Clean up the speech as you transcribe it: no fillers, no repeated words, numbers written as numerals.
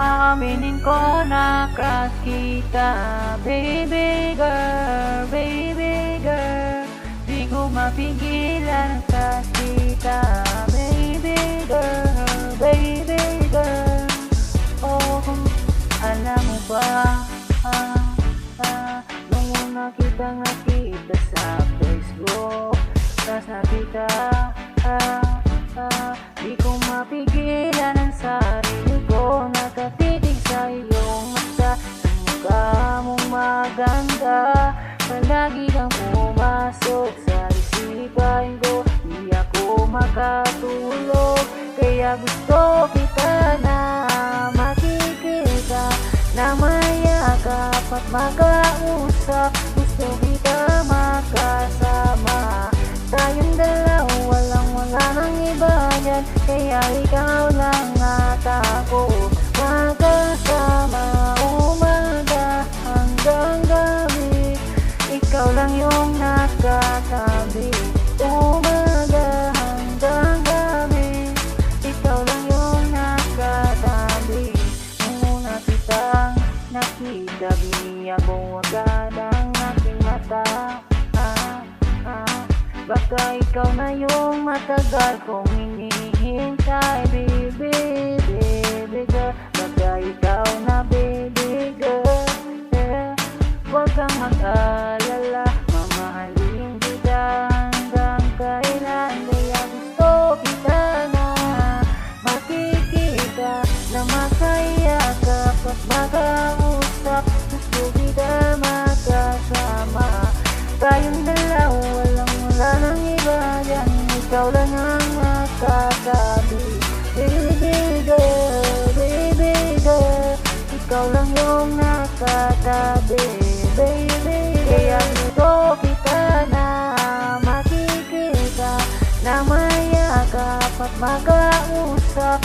Aaminin ko na crush kita, baby girl, baby girl. Di ko mapigilan ang crush kita, baby girl, baby girl. Oh, alam mo ba, nung una kita nakita sa Facebook, sasabi ka, di ko mapigilan ang sarili ko, nakatitig sa iyong mata. Sa mukha mong maganda, palagi kang pumasok sa isipan ko. Di ako makatulog, kaya gusto kita na makikita, na mayakap at makausap. Gusto kita makasama, tayong dalawa, wala nang iba dyan. Kaya ikaw lang at ako magkasama, umaga hanggang gabi. Ikaw lang yung nakatabi, umaga hanggang gabi. Ikaw lang yung nakatabi. Nung una kitang nakita, biniyak ko agad ang aking mata. Baka ikaw na yung matagal kong hinihintay, baby, baby girl. Baka ikaw na, baby girl, yeah. Huwag kang mag-alala, mamahalin kita hanggang kailan. Kaya gusto kita na makikita, na makayakap at makausap. Gusto kita makasama, tayong dalawa, wala nang iba dyan. Ikaw lang ang nakatabi, baby girl, baby girl. Ikaw lang yung nakatabi, baby. Kaya gusto kita na makikita, na mayakap at makausap.